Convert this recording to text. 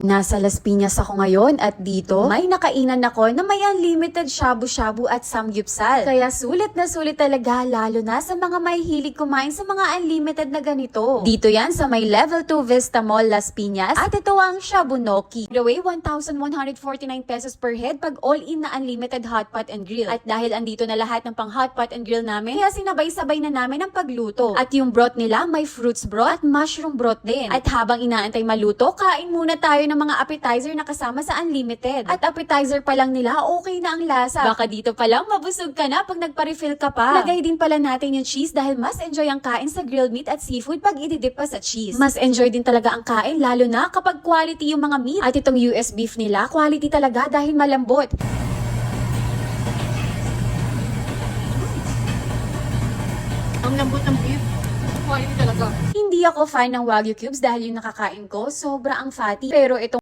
Nasa Las Piñas ako ngayon at dito may nakainan ako na may unlimited shabu-shabu at samgyupsal. Kaya sulit na sulit talaga lalo na sa mga may hilig kumain sa mga unlimited na ganito. Dito yan sa may Level 2 Vista Mall Las Piñas at ito ang Shabunoki. The way 1,149 pesos per head pag all-in na unlimited hotpot and grill. At dahil andito na lahat ng pang hotpot and grill namin, kaya sinabay-sabay na namin ang pagluto. At yung broth nila may fruits broth at mushroom broth din. At habang inaantay maluto, kain muna tayo ng mga appetizer na kasama sa unlimited. At appetizer pa lang nila, okay na ang lasa. Baka dito pa lang mabusog ka na pag nagpa-refill ka pa. Lagay din pala natin yung cheese dahil mas enjoy ang kain sa grilled meat at seafood pag ididip pa sa cheese. Mas enjoy din talaga ang kain lalo na kapag quality yung mga meat. At itong US beef nila, quality talaga dahil malambot. Ang lambot ng beef. Quality talaga. Hindi ako fan ng Wagyu cubes dahil yung nakakain ko, sobra ang fatty. Pero itong